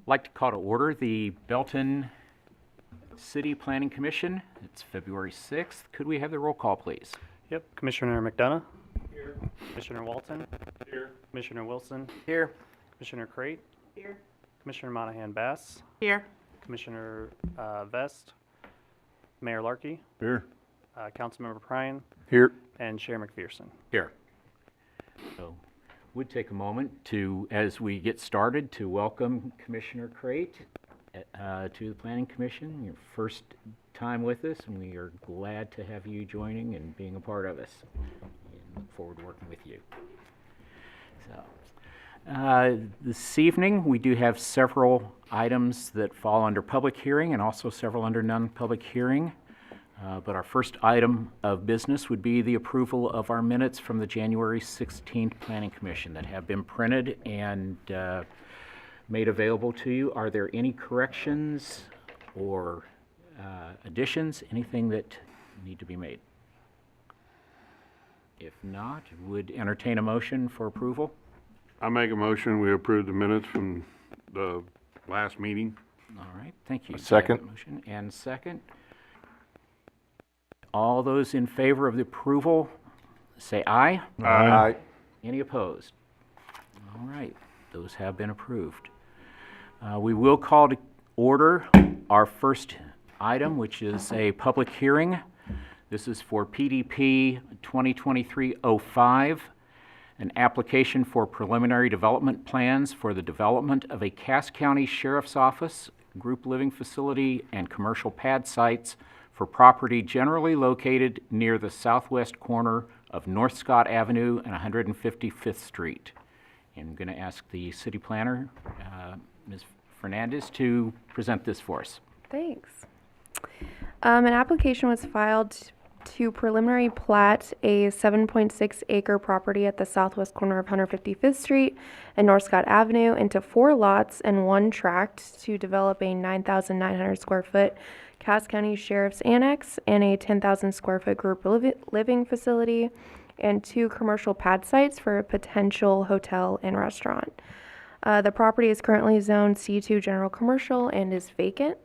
like to call to order the Belton City Planning Commission. It's February 6th. Could we have the roll call, please? Yep. Commissioner McDonough. Here. Commissioner Walton. Here. Commissioner Wilson. Here. Commissioner Crate. Here. Commissioner Monahan Bass. Here. Commissioner Vest. Mayor Larkey. Here. Councilmember Prine. Here. And Chair McPherson. Here. So, would take a moment to, as we get started, to welcome Commissioner Crate to the Planning Commission. Your first time with us, and we are glad to have you joining and being a part of us. And look forward to working with you. So, this evening we do have several items that fall under public hearing and also several under non-public hearing. But our first item of business would be the approval of our minutes from the January 16th Planning Commission that have been printed and made available to you. Are there any corrections or additions, anything that need to be made? If not, would entertain a motion for approval. I make a motion, we approve the minutes from the last meeting. All right, thank you. Second. Motion and second. All those in favor of the approval, say aye. Aye. Any opposed? All right, those have been approved. We will call to order our first item, which is a public hearing. This is for PDP 2023-05, an application for preliminary development plans for the development of a Cass County Sheriff's Office, group living facility, and commercial pad sites for property generally located near the southwest corner of North Scott Avenue and 155th Street. And I'm going to ask the city planner, Ms. Fernandez, to present this for us. Thanks. An application was filed to preliminary plat a 7.6 acre property at the southwest corner of 155th Street and North Scott Avenue into 4 lots and 1 tract to develop a 9,900 square foot Cass County Sheriff's Annex and a 10,000 square foot group living facility and 2 commercial pad sites for a potential hotel and restaurant. The property is currently zoned C2 General Commercial and is vacant.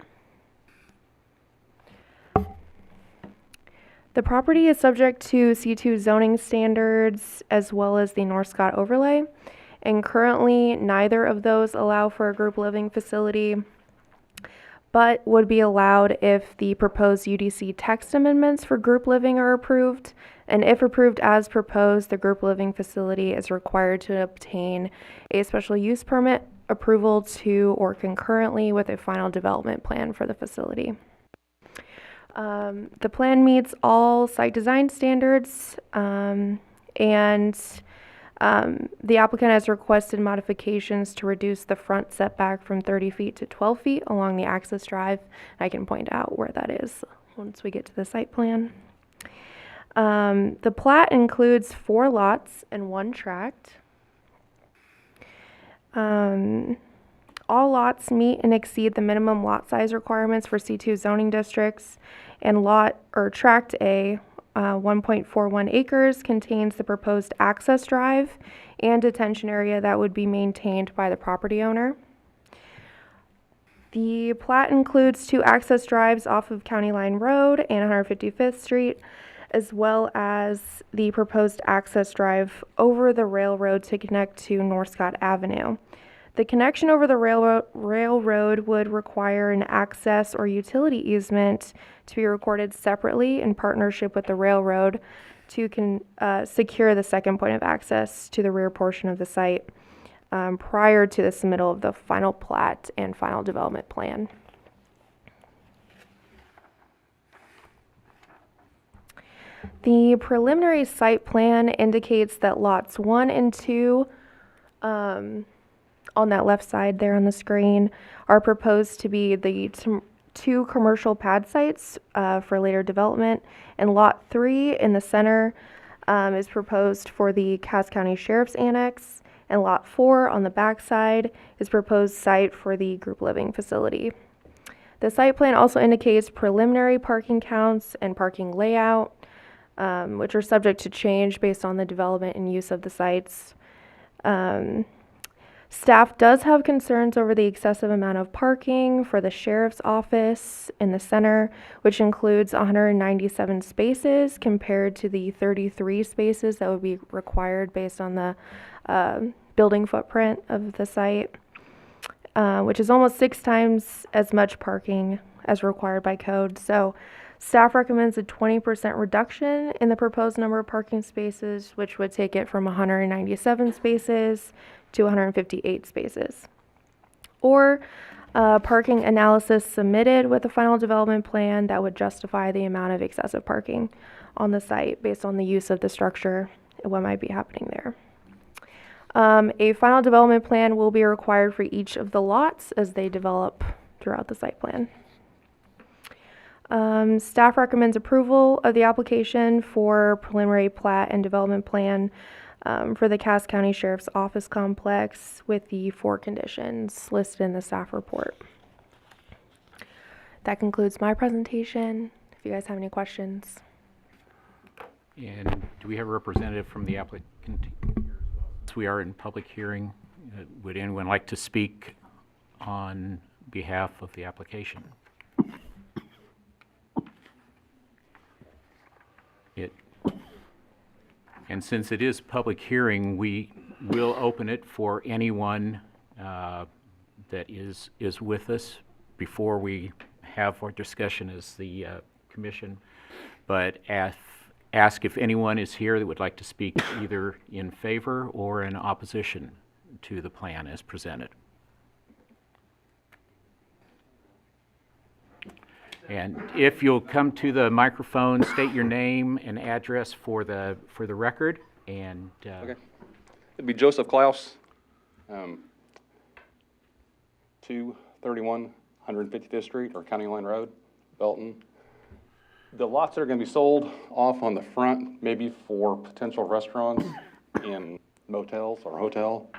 The property is subject to C2 zoning standards as well as the North Scott overlay, and currently neither of those allow for a group living facility, but would be allowed if the proposed UDC text amendments for group living are approved, and if approved as proposed, the group living facility is required to obtain a special use permit approval to or concurrently with a final development plan for the facility. The plan meets all site design standards, and the applicant has requested modifications to reduce the front setback from 30 feet to 12 feet along the access drive. I can point out where that is once we get to the site plan. The plat includes 4 lots and 1 tract. All lots meet and exceed the minimum lot size requirements for C2 zoning districts, and tract A, 1.41 acres, contains the proposed access drive and detention area that would be maintained by the property owner. The plat includes 2 access drives off of County Line Road and 155th Street, as well as the proposed access drive over the railroad to connect to North Scott Avenue. The connection over the railroad would require an access or utility easement to be recorded separately in partnership with the railroad to secure the second point of access to the rear portion of the site prior to the submittal of the final plat and final development plan. The preliminary site plan indicates that lots 1 and 2 on that left side there on the screen are proposed to be the 2 commercial pad sites for later development, and lot 3 in the center is proposed for the Cass County Sheriff's Annex, and lot 4 on the back side is proposed site for the group living facility. The site plan also indicates preliminary parking counts and parking layout, which are subject to change based on the development and use of the sites. Staff does have concerns over the excessive amount of parking for the sheriff's office in the center, which includes 197 spaces compared to the 33 spaces that would be required based on the building footprint of the site, which is almost 6 times as much parking as required by code. So staff recommends a 20% reduction in the proposed number of parking spaces, which would take it from 197 spaces to 158 spaces. Or parking analysis submitted with a final development plan that would justify the amount of excessive parking on the site based on the use of the structure and what might be happening there. A final development plan will be required for each of the lots as they develop throughout the site plan. Staff recommends approval of the application for preliminary plat and development plan for the Cass County Sheriff's Office complex with the 4 conditions listed in the staff report. That concludes my presentation. If you guys have any questions. And do we have a representative from the applicant? Since we are in public hearing, would anyone like to speak on behalf of the application? And since it is public hearing, we will open it for anyone that is with us before we have our discussion as the commission. But ask if anyone is here that would like to speak either in favor or in opposition to the plan as presented. And if you'll come to the microphone, state your name and address for the record, and Okay. It'd be Joseph Klaus, 231 155th Street or County Line Road, Belton. The lots that are going to be sold off on the front, maybe for potential restaurants and motels or hotel,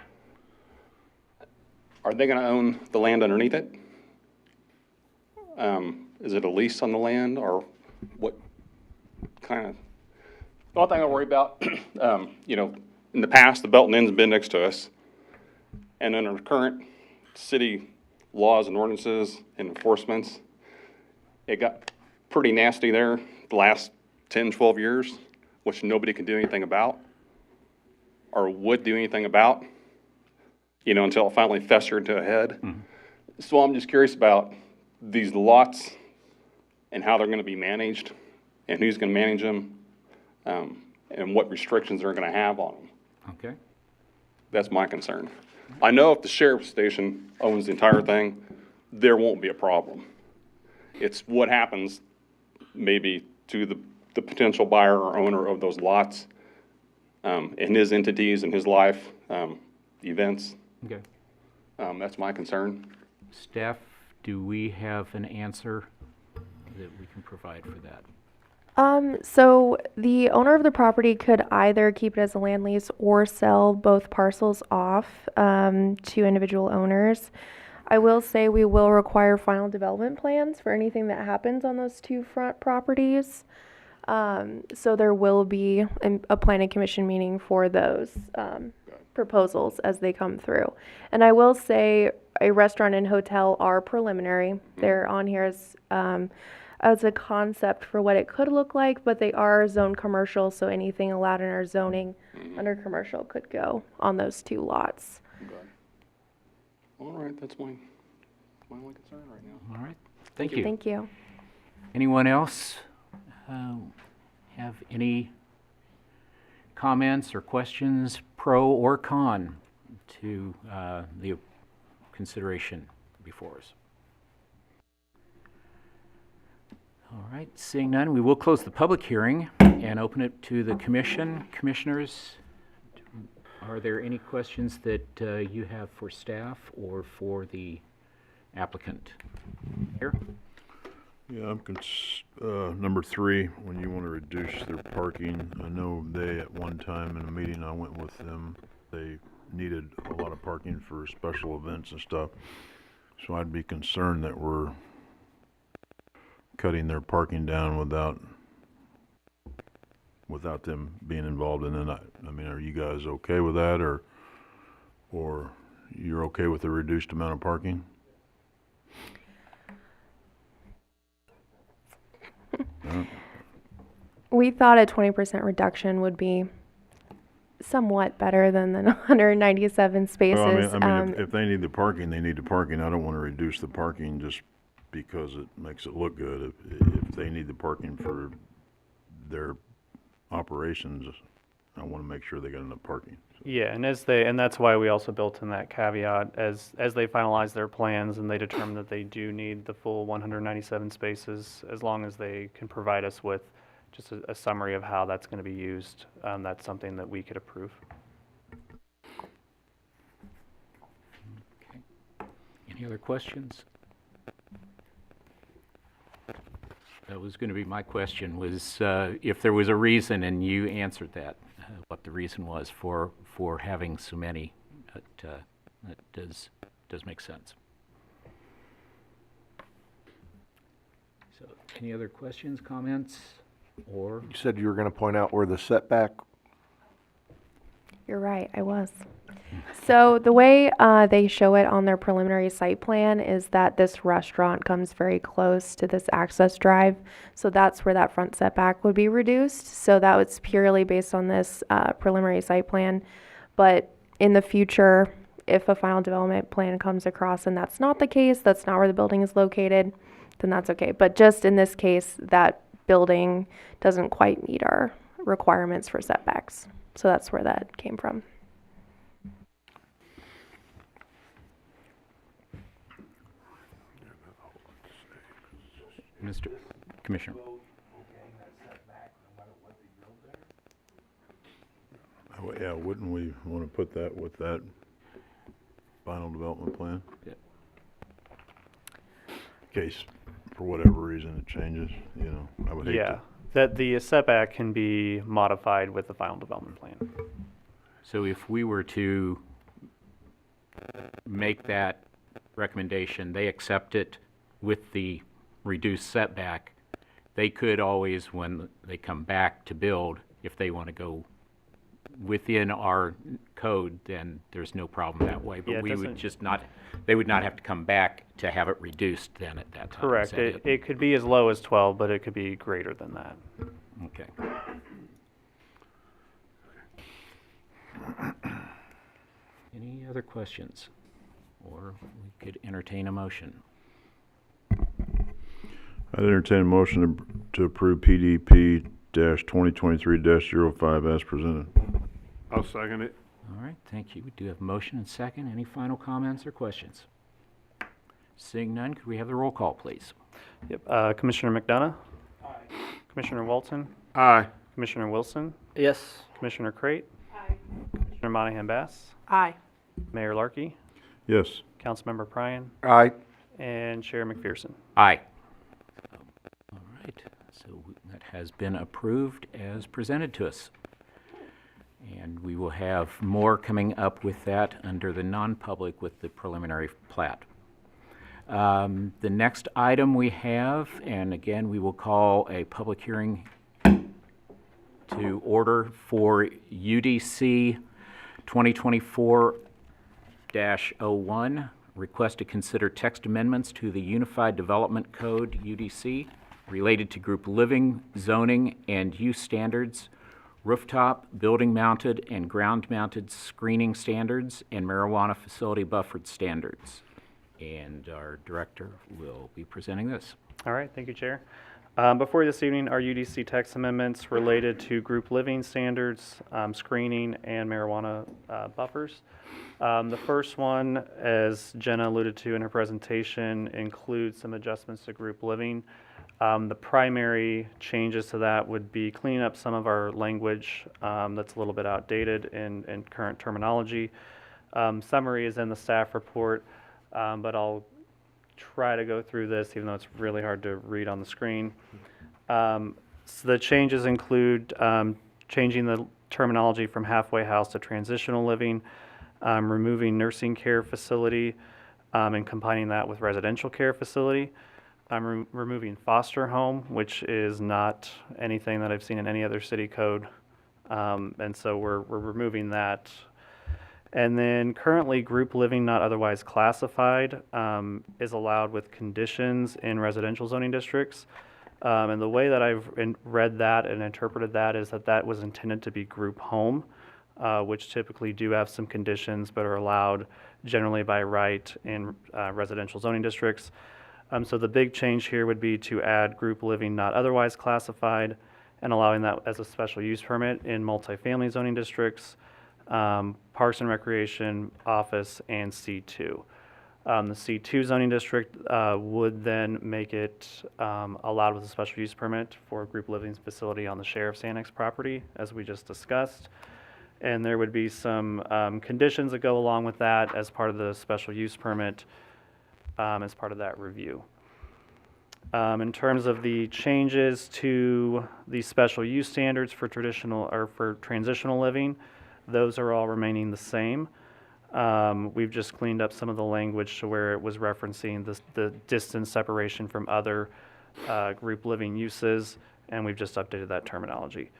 are they going to own the land underneath it? Is it a lease on the land, or what kind of? The only thing I worry about, you know, in the past, the Belton Inn's been next to us, and under current city laws and ordinances and enforcements, it got pretty nasty there the last 10, 12 years, which nobody could do anything about, or would do anything about, you know, until it finally festered to a head. Mm-hmm. So I'm just curious about these lots and how they're going to be managed, and who's going to manage them, and what restrictions they're going to have on them. okay. That's my concern. I know if the sheriff's station owns the entire thing, there won't be a problem. It's what happens maybe to the potential buyer or owner of those lots, and his entities and his life events. Okay. That's my concern. Staff, do we have an answer that we can provide for that? So the owner of the property could either keep it as a land lease or sell both parcels off to individual owners. I will say we will require final development plans for anything that happens on those 2 front properties. So there will be a planning commission meeting for those proposals as they come through. And I will say a restaurant and hotel are preliminary. They're on here as a concept for what it could look like, but they are zone commercial, so anything allowed in our zoning under commercial could go on those 2 lots. Okay. All right, that's my only concern right now. All right, thank you. Thank you. Anyone else have any comments or questions, pro or con, to the consideration before us? All right, seeing none, we will close the public hearing and open it to the commission. Commissioners, are there any questions that you have for staff or for the applicant? Here? Yeah, number 3, when you want to reduce their parking, I know they, at one time in a meeting I went with them, they needed a lot of parking for special events and stuff. So I'd be concerned that we're cutting their parking down without them being involved in it. I mean, are you guys okay with that, or you're okay with the reduced amount of parking? We thought a 20% reduction would be somewhat better than the 197 spaces. Well, I mean, if they need the parking, they need the parking. I don't want to reduce the parking just because it makes it look good. If they need the parking for their operations, I want to make sure they got enough parking. Yeah, and that's why we also built in that caveat as they finalize their plans and they determine that they do need the full 197 spaces, as long as they can provide us with just a summary of how that's going to be used, that's something that we could approve. Any other questions? That was going to be my question, was if there was a reason, and you answered that, what the reason was for having so many. That does make sense. So, any other questions, comments, or? You said you were going to point out where the setback. You're right, I was. So the way they show it on their preliminary site plan is that this restaurant comes very close to this access drive. So that's where that front setback would be reduced. So that was purely based on this preliminary site plan. But in the future, if a final development plan comes across and that's not the case, that's not where the building is located, then that's okay. But just in this case, that building doesn't quite meet our requirements for setbacks. So that's where that came from. Mr. Commissioner. Yeah, wouldn't we want to put that with that final development plan? Yeah. In case, for whatever reason, it changes, I would hate Yeah, to. that the setback can be modified with the final development plan. So if we were to make that recommendation, they accept it with the reduced setback, they could always, when they come back to build, if they want to go within our code, then there's no problem that way. Yeah, But it we would doesn't- just not, they would not have to come back to have it reduced then at that time. Is Correct. that It could be as low as 12, but it could be greater than that. Okay. Any other questions? Or we could entertain a motion. I'd entertain a motion to approve PDP 2023-05 as presented. I'll second it. All right, thank you. We do have a motion and second. Any final comments or questions? Seeing none, could we have the roll call, please? Yep. Commissioner McDonough? Aye. Commissioner Walton? Aye. Commissioner Wilson? Yes. Commissioner Crate? Aye. Commissioner Monahan Bass? Aye. Mayor Larkey? Yes. Councilmember Pryan? Aye. And Chair McPherson? Aye. All right, so that has been approved as presented to us. And we will have more coming up with that under the non-public with the preliminary plat. The next item we have, and again, we will call a public hearing to order for UDC 2024-01, request to consider text amendments to the Unified Development Code, UDC, related to group living, zoning, and use standards, rooftop, building-mounted, and ground-mounted screening standards, and marijuana facility buffered standards. And our director will be presenting this. All right, thank you, Chair. Before you this evening are UDC text amendments related to group living standards, screening, and marijuana buffers. The first one, as Jenna alluded to in her presentation, includes some adjustments to group living. The primary changes to that would be cleaning up some of our language that's a little bit outdated in current terminology. Summary is in the staff report, but I'll try to go through this, even though it's really hard to read on the screen. So the changes include changing the terminology from halfway house to transitional living, removing nursing care facility and combining that with residential care facility. I'm removing foster home, which is not anything that I've seen in any other city code. And so we're removing that. And then currently, group living not otherwise classified is allowed with conditions in residential zoning districts. And the way that I've read that and interpreted that is that that was intended to be group home, which typically do have some conditions but are allowed generally by right in residential zoning districts. So the big change here would be to add group living not otherwise classified and allowing that as a special use permit in multifamily zoning districts, Parks and Recreation, Office, and C2. The C2 zoning district would then make it allowed with a special use permit for a group living facility on the sheriff's annex property, as we just discussed. And there would be some conditions that go along with that as part of the special use permit, as part of that review. In terms of the changes to the special use standards for traditional or for transitional living, those are all remaining the same. We've just cleaned up some of the language to where it was referencing the distance separation from other group living uses, and we've just updated that terminology.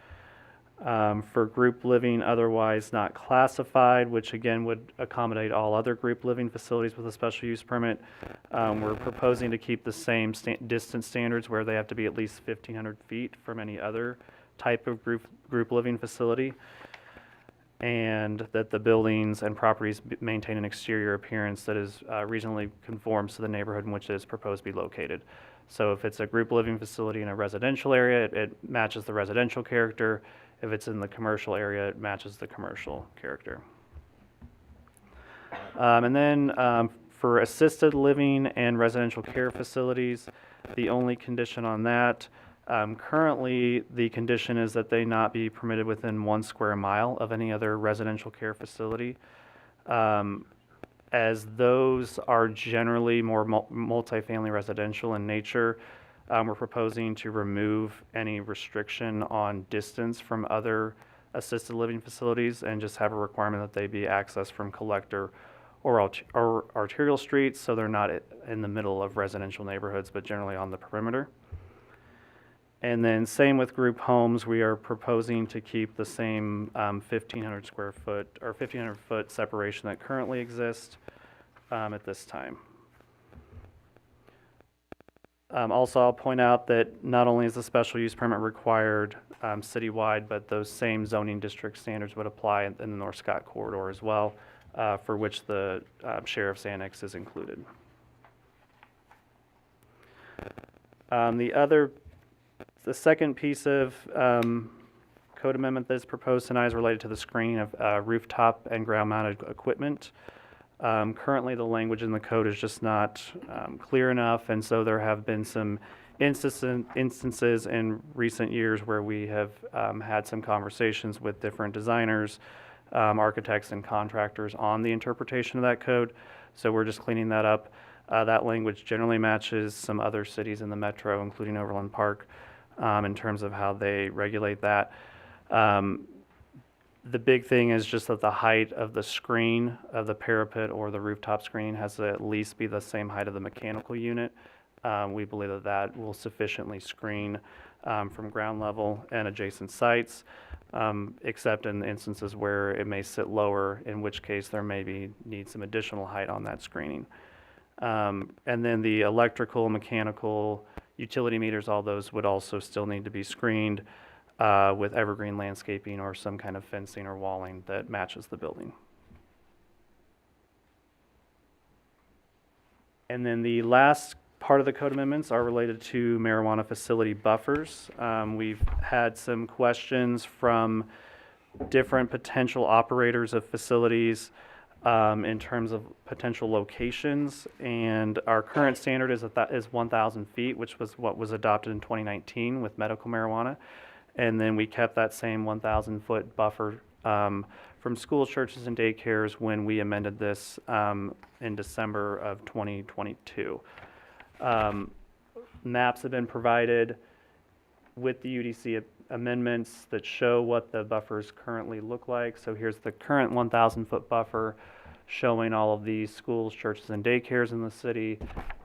For group living otherwise not classified, which again would accommodate all other group living facilities with a special use permit, we're proposing to keep the same distance standards where they have to be at least 1,500 feet from any other type of group living facility, and that the buildings and properties maintain an exterior appearance that is reasonably conforms to the neighborhood in which it is proposed to be located. So if it's a group living facility in a residential area, it matches the residential character. If it's in the commercial area, it matches the commercial character. And then for assisted living and residential care facilities, the only condition on that, currently the condition is that they not be permitted within 1 square mile of any other residential care facility. As those are generally more multifamily residential in nature, we're proposing to remove any restriction on distance from other assisted living facilities and just have a requirement that they be accessed from collector or arterial streets, so they're not in the middle of residential neighborhoods, but generally on the perimeter. And then same with group homes, we are proposing to keep the same 1,500 square foot or 1,500 foot separation that currently exists at this time. Also, I'll point out that not only is the special use permit required citywide, but those same zoning district standards would apply in the North Scott corridor as well, for which the sheriff's annex is included. The second piece of code amendment that is proposed tonight is related to the screening of rooftop and ground-mounted equipment. Currently, the language in the code is just not clear enough, and so there have been some instances in recent years where we have had some conversations with different designers, architects, and contractors on the interpretation of that code. So we're just cleaning that up. That language generally matches some other cities in the metro, including Overland Park, in terms of how they regulate that. The big thing is just that the height of the screen of the parapet or the rooftop screen has to at least be the same height of the mechanical unit. We believe that that will sufficiently screen from ground level and adjacent sites, except in instances where it may sit lower, in which case there may need some additional height on that screening. And then the electrical, mechanical, utility meters, all those would also still need to be screened with evergreen landscaping or some kind of fencing or walling that matches the building. And then the last part of the code amendments are related to marijuana facility buffers. We've had some questions from different potential operators of facilities in terms of potential locations, and our current standard is 1,000 feet, which was what was adopted in 2019 with medical marijuana. And then we kept that same 1,000 foot buffer from schools, churches, and daycares when we amended this in December of 2022. Maps have been provided with the UDC amendments that show what the buffers currently look like. So here's the current 1,000 foot buffer showing all of these schools, churches, and daycares in the city.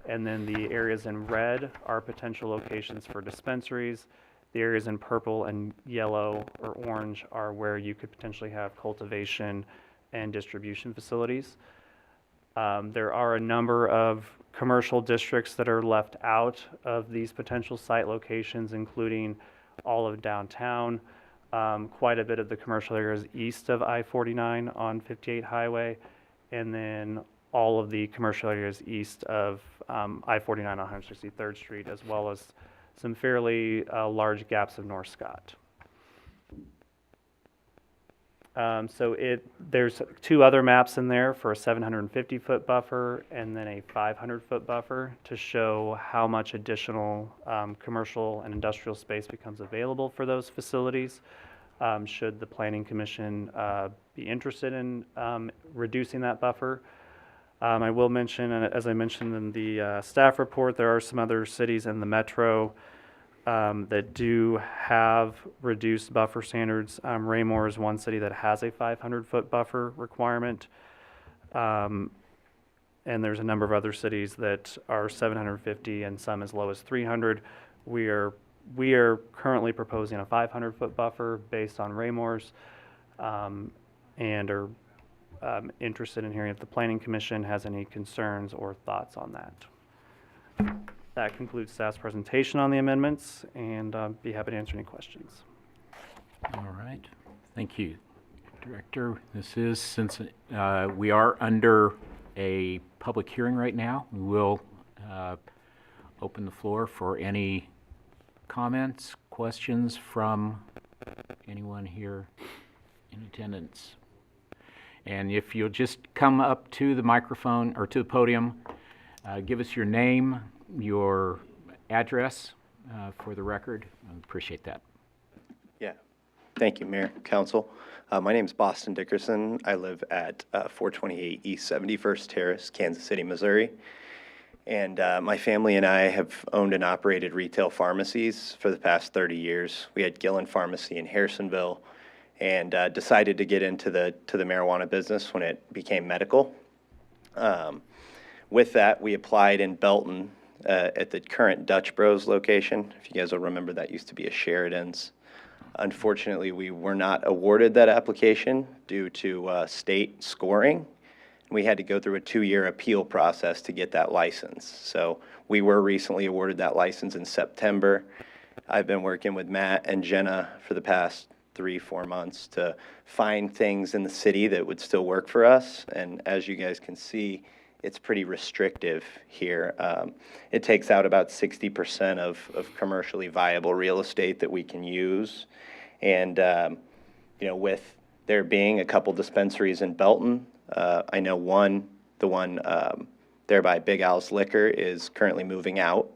And then the areas in red are potential locations for dispensaries. The areas in purple and yellow or orange are where you could potentially have cultivation and distribution facilities. There are a number of commercial districts that are left out of these potential site locations, including all of downtown, quite a bit of the commercial areas east of I-49 on 58 Highway, and then all of the commercial areas east of I-49 on 163rd Street, as well as some fairly large gaps of North Scott. There's two other maps in there for a 750-foot buffer and then a 500-foot buffer to show how much additional commercial and industrial space becomes available for those facilities. Should the Planning Commission be interested in reducing that buffer. I will mention, as I mentioned in the staff report, there are some other cities in the metro that do have reduced buffer standards. Raymore is one city that has a 500-foot buffer requirement. And there's a number of other cities that are 750 and some as low as 300. We are currently proposing a 500-foot buffer based on Raymore's and are interested in hearing if the Planning Commission has any concerns or thoughts on that. That concludes staff's presentation on the amendments, and I'll be happy to answer any questions. All right, thank you, Director. This is, since we are under a public hearing right now, we will open the floor for any comments, questions from anyone here in attendance. And if you'll just come up to the microphone or to the podium, give us your name, your address for the record. I appreciate that. Yeah. Thank you, Mayor, Council. My name is Boston Dickerson. I live at 428 East 71st Terrace, Kansas City, Missouri. And my family and I have owned and operated retail pharmacies for the past 30 years. We had Gillen Pharmacy in Harrisonville and decided to get into the marijuana business when it became medical. With that, we applied in Belton at the current Dutch Bros location. If you guys will remember, that used to be a Sheridan's. Unfortunately, we were not awarded that application due to state scoring. We had to go through a 2-year appeal process to get that license. So we were recently awarded that license in September. I've been working with Matt and Jenna for the past 3-4 months to find things in the city that would still work for us. And as you guys can see, it's pretty restrictive here. It takes out about 60% of commercially viable real estate that we can use. And, with there being a couple dispensaries in Belton, I know the one there by Big Al's Liquor is currently moving out,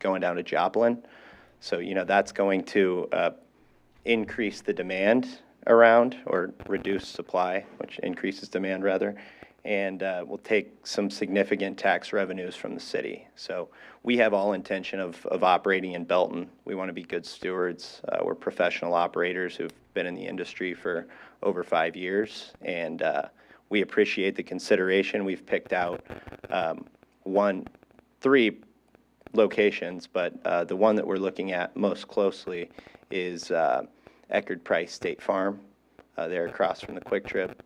going down to Joplin. So, that's going to increase the demand around, or reduce supply, which increases demand rather, and will take some significant tax revenues from the city. So we have all intention of operating in Belton. We want to be good stewards. We're professional operators who've been in the industry for over 5 years, and we appreciate the consideration. We've picked out 3 locations, but the one that we're looking at most closely is Eckerd Price State Farm. They're across from the Quick Trip.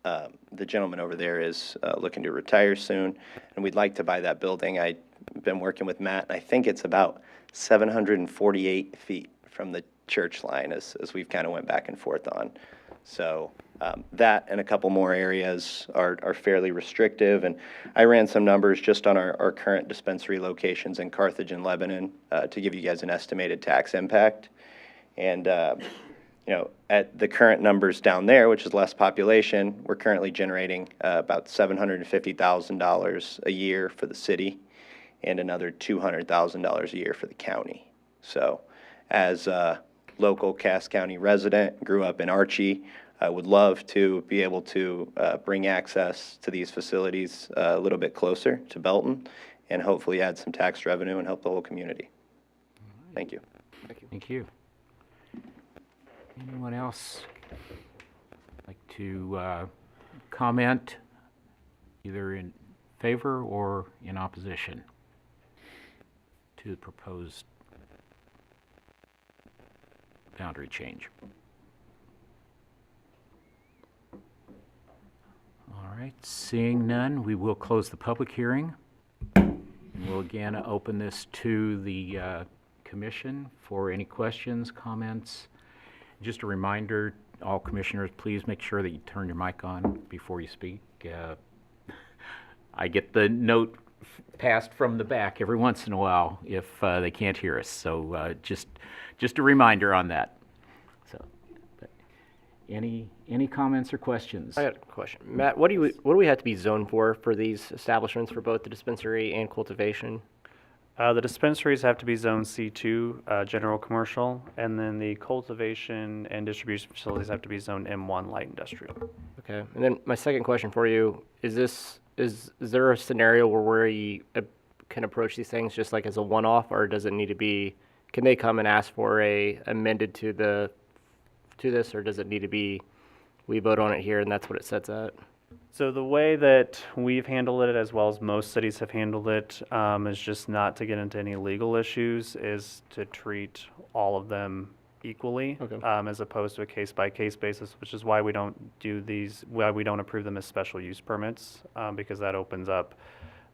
The gentleman over there is looking to retire soon, and we'd like to buy that building. I've been working with Matt, and I think it's about 748 feet from the church line as we've kind of went back and forth on. So that and a couple more areas are fairly restrictive, and I ran some numbers just on our current dispensary locations in Carthage and Lebanon to give you guys an estimated tax impact. And at the current numbers down there, which is less population, we're currently generating about $750,000 a year for the city and another $200,000 a year for the county. So as a local Cass County resident, grew up in Archie, I would love to be able to bring access to these facilities a little bit closer to Belton and hopefully add some tax revenue and help the whole community. Thank you. Thank you. Anyone else like to comment either in favor or in opposition to the proposed boundary change? right, seeing none, we will close the public hearing. And we'll again open this to the commission for any questions, comments. Just a reminder, all commissioners, please make sure that you turn your mic on before you speak. I get the note passed from the back every once in a while if they can't hear us. So just a reminder on that. So, but any comments or questions? I got a question. Matt, what do we have to be zoned for these establishments for both the dispensary and cultivation? The dispensaries have to be zone C2, general commercial, and then the cultivation and distribution facilities have to be zone M1, light industrial. Okay. And then my second question for you is there a scenario where we can approach these things just like as a one-off, or does it need to be, can they come and ask for a amended to this, or does it need to be, we vote on it here and that's what it sets at? So the way that we've handled it, as well as most cities have handled it, is just not to get into any legal issues, is to treat all of them equally, Okay. as opposed to a case-by-case basis, which is why we don't do these, why we don't approve them as special use permits, because that opens up,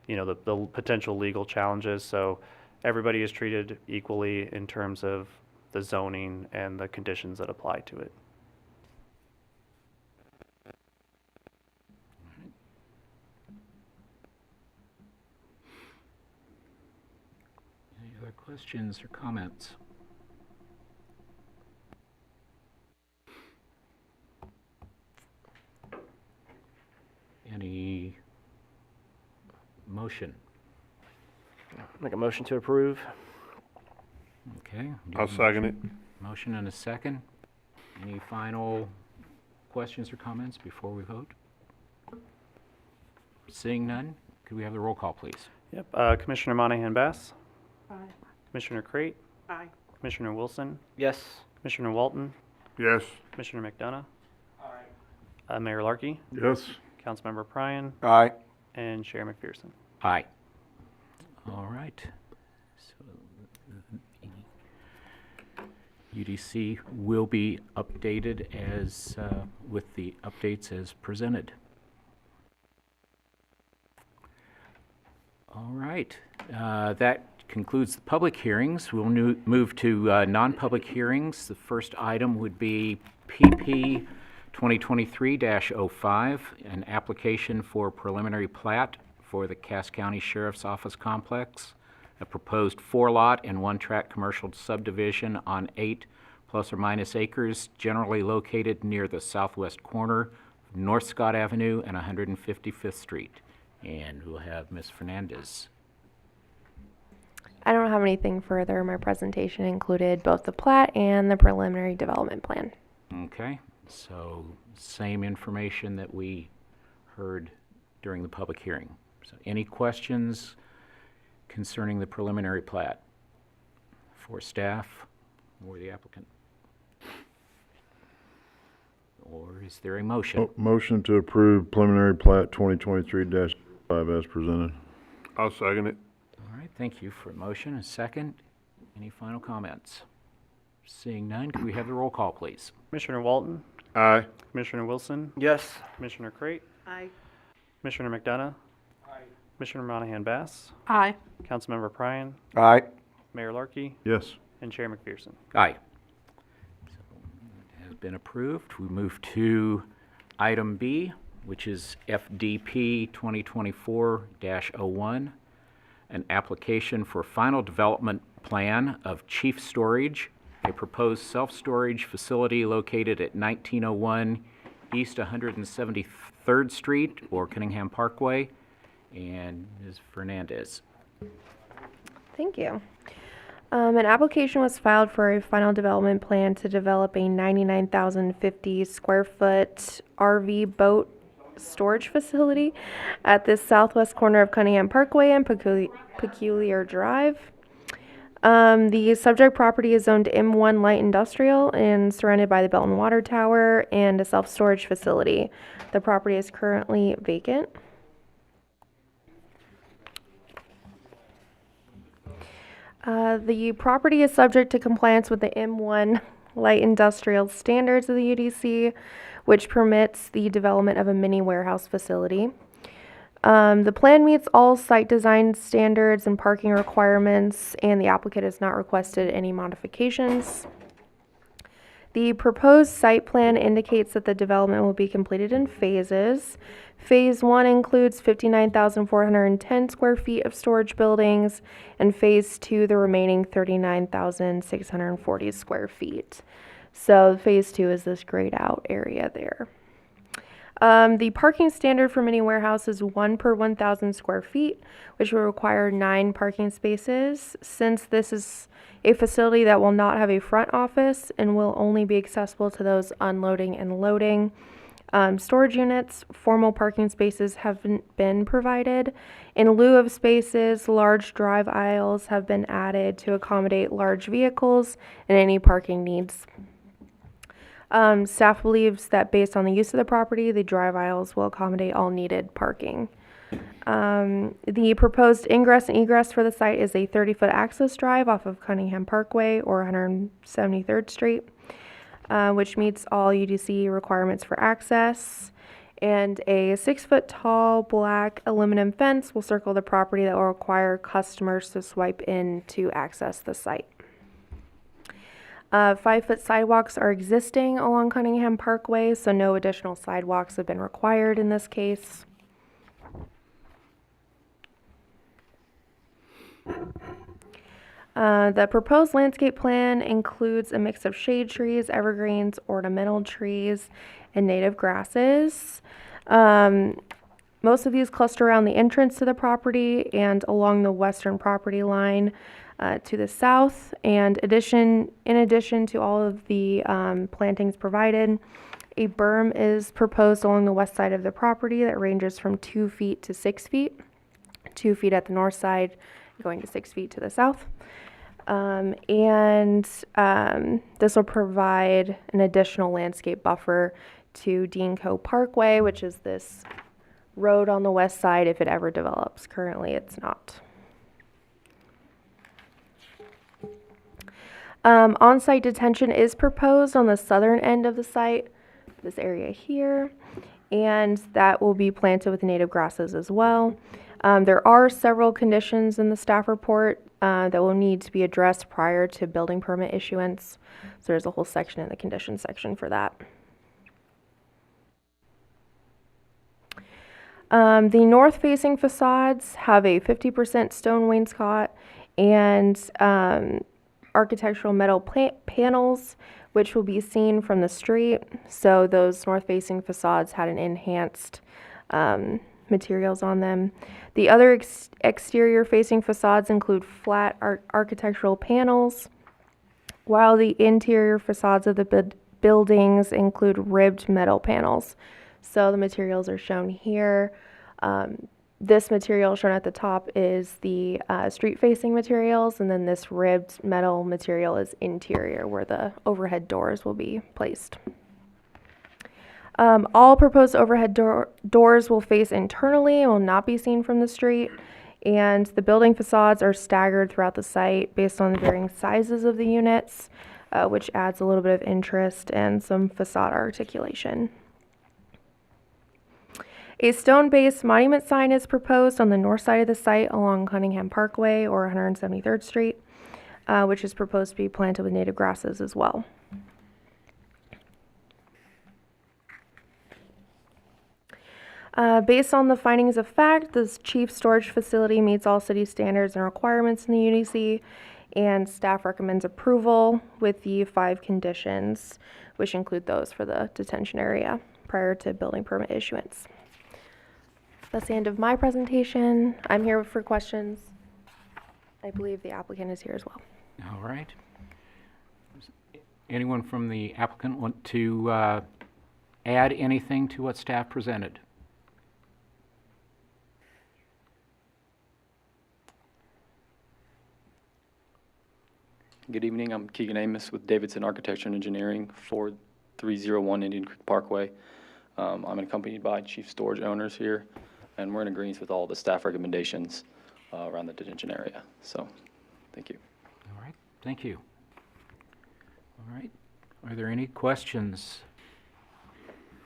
the potential legal challenges. So everybody is treated equally in terms of the zoning and the conditions that apply to it. Any other questions or comments? Any motion? Make a motion to approve. Okay. I'll second it. Motion and a second. Any final questions or comments before we vote? Seeing none, could we have the roll call, please? Yep. Commissioner Monahan Bass. Aye. Commissioner Crate. Aye. Commissioner Wilson. Yes. Commissioner Walton. Yes. Commissioner McDonough. Mayor Larkey. Yes. Councilmember Pryan. Aye. And Chair McPherson. Aye. All right. So UDC will be updated as, with the updates as presented. All right. That concludes the public hearings. We'll move to non-public hearings. The first item would be PP 2023-05, an application for preliminary plat for the Cass County Sheriff's Office Complex, a proposed 4-lot and 1-tract commercial subdivision on 8 plus or minus acres, generally located near the southwest corner of North Scott Avenue and 155th Street. And we'll have Ms. Fernandez. I don't have anything further. My presentation included both the plat and the preliminary development plan. Okay, so same information that we heard during the public hearing. So any questions concerning the preliminary plat for staff or the applicant? Or is there a motion? Motion to approve preliminary plat 2023-5 as presented. I'll second it. All right, thank you for a motion. A second. Any final comments? Seeing none, could we have the roll call, please? Commissioner Walton. Aye. Commissioner Wilson. Yes. Commissioner Crate. Aye. Commissioner McDonough. Commissioner Monahan Bass. Aye. Councilmember Pryan. Aye. Mayor Larkey. Yes. And Chair McPherson. Aye. So it has been approved. We move to item B, which is FDP 2024-01, an application for final development plan of Chief Storage, a proposed self-storage facility located at 1901 East 173rd Street or Cunningham Parkway. And Ms. Fernandez. Thank you. An application was filed for a final development plan to develop a 99,050 square foot RV boat storage facility at the southwest corner of Cunningham Parkway and Peculiar Drive. The subject property is zoned M1 light industrial and surrounded by the Belton Water Tower and a self-storage facility. The property is currently vacant. The property is subject to compliance with the M1 light industrial standards of the UDC, which permits the development of a mini warehouse facility. The plan meets all site design standards and parking requirements, and the applicant has not requested any modifications. The proposed site plan indicates that the development will be completed in phases. Phase 1 includes 59,410 square feet of storage buildings, and Phase 2, the remaining 39,640 square feet. So Phase 2 is this grayed out area there. The parking standard for mini warehouse is 1 per 1,000 square feet, which will require 9 parking spaces. Since this is a facility that will not have a front office and will only be accessible to those unloading and loading storage units, formal parking spaces have been provided. In lieu of spaces, large drive aisles have been added to accommodate large vehicles and any parking needs. Staff believes that based on the use of the property, the drive aisles will accommodate all needed parking. The proposed ingress and egress for the site is a 30-foot access drive off of Cunningham Parkway or 173rd Street, which meets all UDC requirements for access. And a 6-foot tall black aluminum fence will circle the property that will require customers to swipe in to access the site. 5-foot sidewalks are existing along Cunningham Parkway, so no additional sidewalks have been required in this case. The proposed landscape plan includes a mix of shade trees, evergreens, ornamental trees, and native grasses. Most of these cluster around the entrance to the property and along the western property line to the south. And in addition to all of the plantings provided, a berm is proposed along the west side of the property that ranges from 2 feet to 6 feet, 2 feet at the north side, going to 6 feet to the south. This will provide an additional landscape buffer to Deanco Parkway, which is this road on the west side if it ever develops. Currently, it's not. On-site detention is proposed on the southern end of the site, this area here, and that will be planted with native grasses as well. There are several conditions in the staff report that will need to be addressed prior to building permit issuance. So there's a whole section in the conditions section for that. The north-facing facades have a 50% stone wainscot and architectural metal panels, which will be seen from the street. So those north-facing facades had an enhanced materials on them. The other exterior-facing facades include flat architectural panels, while the interior facades of the buildings include ribbed metal panels. So the materials are shown here. This material shown at the top is the street-facing materials, and then this ribbed metal material is interior, where the overhead doors will be placed. All proposed overhead doors will face internally and will not be seen from the street, and the building facades are staggered throughout the site based on the varying sizes of the units, which adds a little bit of interest and some facade articulation. A stone-based monument sign is proposed on the north side of the site along Cunningham Parkway or 173rd Street, which is proposed to be planted with native grasses as well. Based on the findings of fact, this chief storage facility meets all city standards and requirements in the UDC, and staff recommends approval with the 5 conditions, which include those for the detention area prior to building permit issuance. That's the end of my presentation. I'm here for questions. I believe the applicant is here as well. All right. Does anyone from the applicant want to add anything to what staff presented? Good evening. I'm Keegan Amos with Davidson Architecture and Engineering, 4301 Indian Creek Parkway. I'm accompanied by chief storage owners here, and we're in agreement with all the staff recommendations around the detention area. So, thank you. All right, thank you. All right, are there any questions?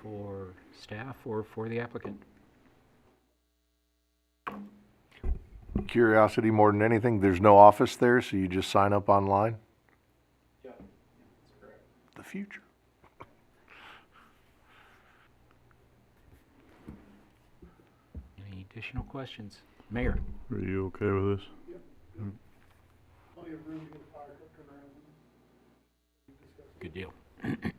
for staff or for the applicant? Curiosity more than anything, there's no office there, so you just sign up online? Yeah, that's correct. The future. Any additional questions? Mayor? Are you okay with this? Good deal. Okay.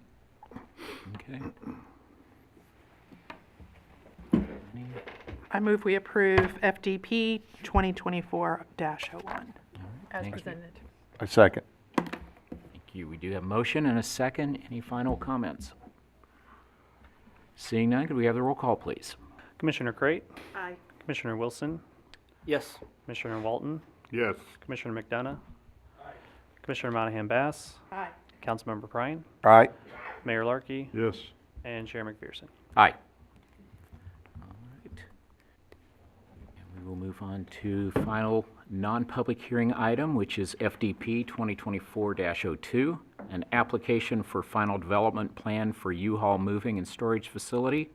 I move we approve FDP 2024-01 as Thank you. presented. I second. Thank you. We do have motion and a second. Any final comments? Seeing none, could we have the roll call, please? Commissioner Crate, Aye. Commissioner Wilson, Yes. Commissioner Walton, Yes. Commissioner McDonough, Commissioner Monahan Bass, Aye. Councilmember Prine, All right. Mayor Larkey, Yes. and Chair McPherson. Aye. All right. And we will move on to final non-public hearing item, which is FDP 2024-02, an application for final development plan for U-Haul moving and storage facility,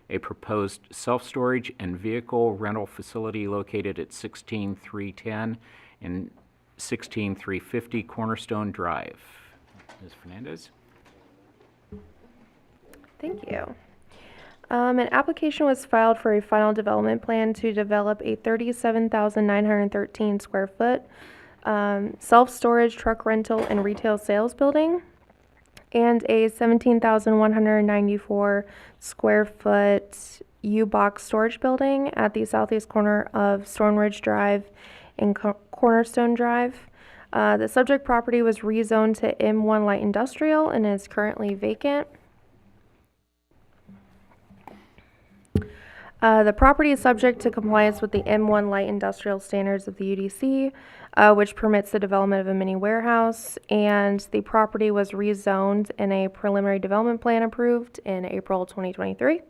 a proposed self-storage and vehicle rental facility located at 16310 and 16350 Cornerstone Drive. Ms. Fernandez? Thank you. An application was filed for a final development plan to develop a 37,913 square foot self-storage, truck rental, and retail sales building, and a 17,194 square foot U-Box storage building at the southeast corner of Stone Ridge Drive and Cornerstone Drive. The subject property was rezoned to M1 Light Industrial and is currently vacant. The property is subject to compliance with the M1 Light Industrial standards of the UDC, which permits the development of a mini warehouse, and the property was rezoned in a preliminary development plan approved in April 2023.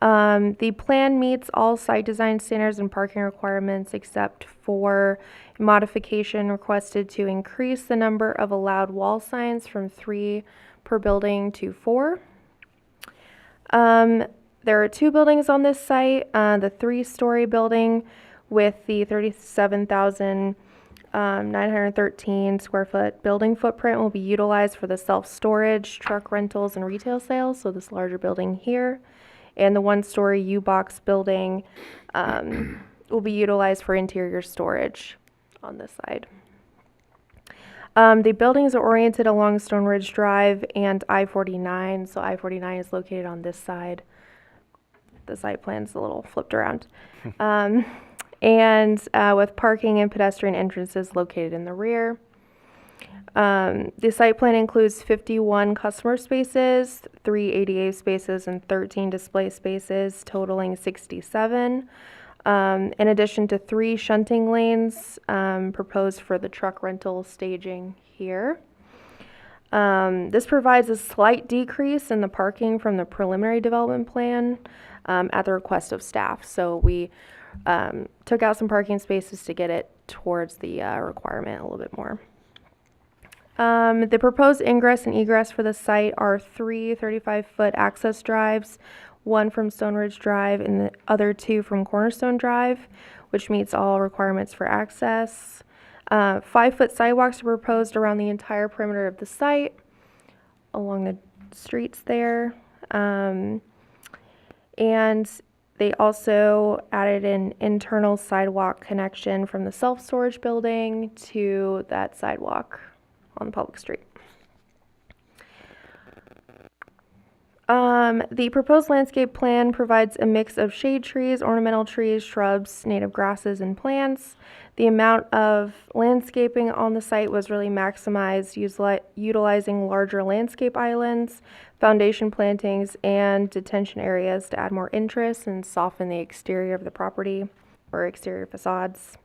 The plan meets all site design standards and parking requirements except for modification requested to increase the number of allowed wall signs from 3 per building to 4. There are 2 buildings on this site. The 3-story building with the 37,913 square foot building footprint will be utilized for the self-storage, truck rentals, and retail sales, so this larger building here. And the 1-story U-Box building will be utilized for interior storage on this side. The buildings are oriented along Stone Ridge Drive and I-49, so I-49 is located on this side. The site plan's a little flipped around. And with parking and pedestrian entrances located in the rear. The site plan includes 51 customer spaces, 3 ADA spaces, and 13 display spaces, totaling 67. In addition to 3 shunting lanes proposed for the truck rental staging here. This provides a slight decrease in the parking from the preliminary development plan at the request of staff. So we took out some parking spaces to get it towards the requirement a little bit more. The proposed ingress and egress for the site are 3 35-foot access drives, 1 from Stone Ridge Drive and the other 2 from Cornerstone Drive, which meets all requirements for access. 5-foot sidewalks are proposed around the entire perimeter of the site, along the streets there. And they also added an internal sidewalk connection from the self-storage building to that sidewalk on the public street. The proposed landscape plan provides a mix of shade trees, ornamental trees, shrubs, native grasses, and plants. The amount of landscaping on the site was really maximized, utilizing larger landscape islands, foundation plantings, and detention areas to add more interest and soften the exterior of the property or exterior facades.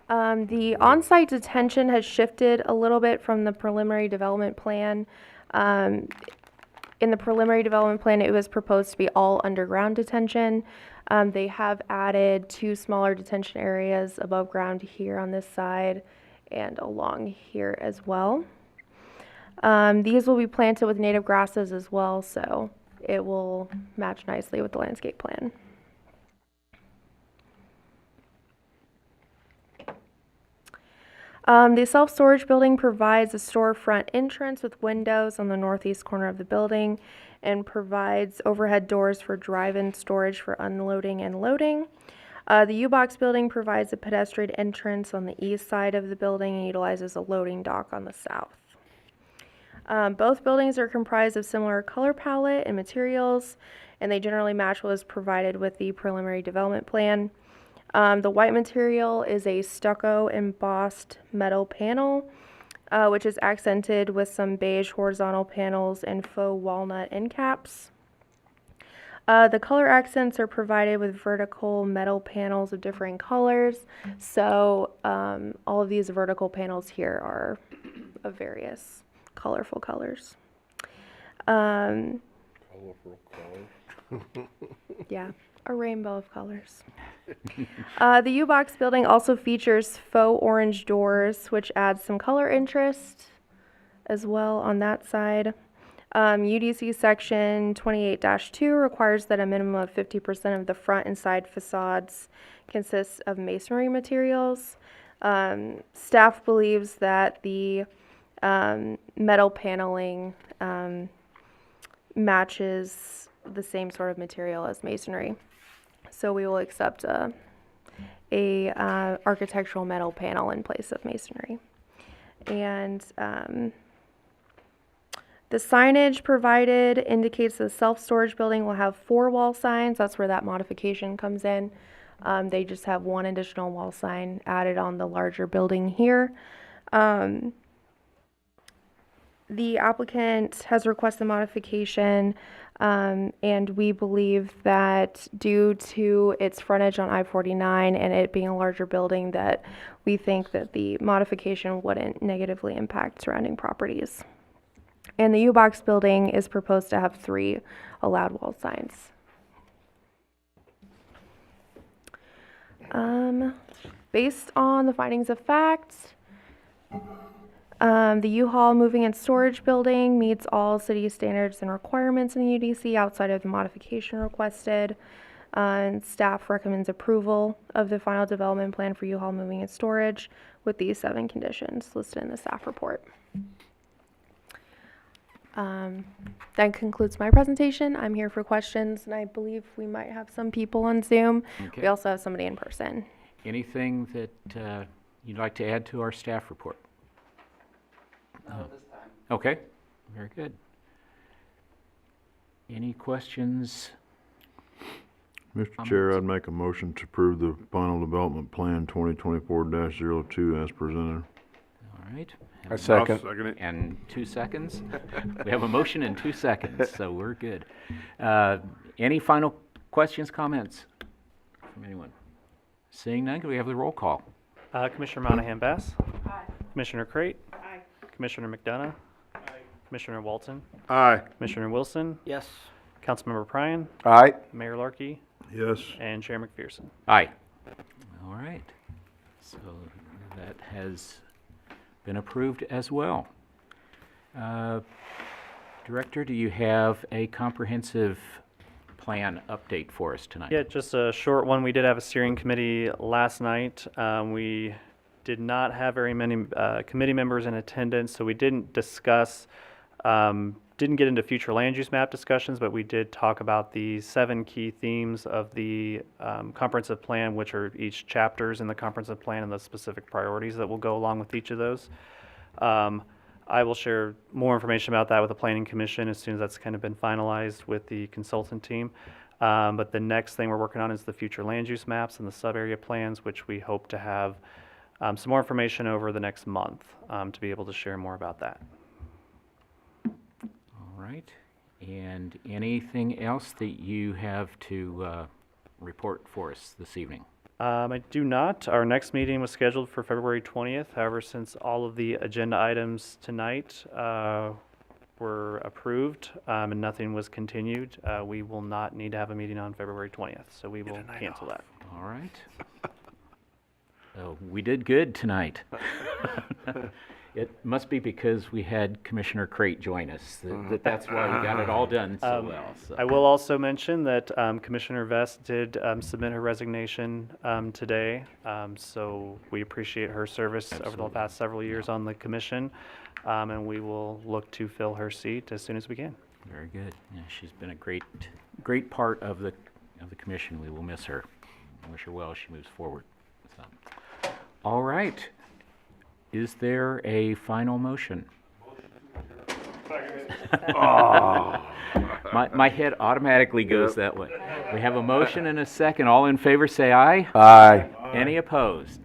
The on-site detention has shifted a little bit from the preliminary development plan. In the preliminary development plan, it was proposed to be all underground detention. They have added 2 smaller detention areas above ground here on this side and along here as well. These will be planted with native grasses as well, so it will match nicely with the landscape plan. The self-storage building provides a storefront entrance with windows on the northeast corner of the building and provides overhead doors for drive-in storage for unloading and loading. The U-Box building provides a pedestrian entrance on the east side of the building and utilizes a loading dock on the south. Both buildings are comprised of similar color palette and materials, and they generally match what was provided with the preliminary development plan. The white material is a stucco embossed metal panel, which is accented with some beige horizontal panels and faux walnut end caps. The color accents are provided with vertical metal panels of differing colors. So all of these vertical panels here are of various colorful colors. Colorful colors. Yeah, a rainbow of colors. The U-Box building also features faux orange doors, which adds some color interest as well on that side. UDC section 28-2 requires that a minimum of 50% of the front and side facades consists of masonry materials. Staff believes that the metal paneling matches the same sort of material as masonry. So we will accept a architectural metal panel in place of masonry. And the signage provided indicates the self-storage building will have 4 wall signs. That's where that modification comes in. They just have 1 additional wall sign added on the larger building here. The applicant has requested modification, and we believe that due to its frontage on I-49 and it being a larger building, that we think that the modification wouldn't negatively impact surrounding properties. And the U-Box building is proposed to have 3 allowed wall signs. Based on the findings of fact, the U-Haul moving and storage building meets all city standards and requirements in the UDC outside of the modification requested. And staff recommends approval of the final development plan for U-Haul moving and storage with these 7 conditions listed in the staff report. That concludes my presentation. I'm here for questions, and I believe we might have some people on Zoom. Okay. We also have somebody in person. Anything that you'd like to add to our staff report? Not at this time. Okay, very good. Any questions? Mr. Chair, I'd make a motion to approve the final development plan 2024-02 as presented. All right. I second. I'll second it. And 2 seconds. We have a motion in 2 seconds, so we're good. Any final questions, comments from anyone? Seeing none, can we have the roll call? Commissioner Monahan Bass. Aye. Commissioner Crate. Aye. Commissioner McDonough. Aye. Commissioner Walton. Aye. Commissioner Wilson. Yes. Councilmember Pryan. Aye. Mayor Larkey. Yes. And Chair McPherson. Aye. All right. So that has been approved as well. Director, do you have a comprehensive plan update for us tonight? Yeah, just a short one. We did have a steering committee last night. We did not have very many committee members in attendance, so we didn't discuss, didn't get into future land use map discussions, but we did talk about the 7 key themes of the comprehensive plan, which are each chapters in the comprehensive plan and the specific priorities that will go along with each of those. I will share more information about that with the Planning Commission as soon as that's kind of been finalized with the consultant team. But the next thing we're working on is the future land use maps and the sub-area plans, which we hope to have some more information over the next month to be able to share more about that. All right. And anything else that you have to report for us this evening? I do not. Our next meeting was scheduled for February 20th. However, since all of the agenda items tonight were approved and nothing was continued, we will not need to have a meeting on February 20th. So we will cancel that. All right. So we did good tonight. It must be because we had Commissioner Crate join us, that's why we got it all done so well. So. I will also mention that Commissioner Vest did submit her resignation today, so we appreciate her service over the past several years on the commission, and we will look to fill her seat as soon as we can. Very good. Yeah, she's been a great part of the commission. We will miss her. I wish her well as she moves forward. So. All right. Is there a final motion? My head automatically goes that way. We have a motion and a second. All in favor say aye. Aye. Any opposed?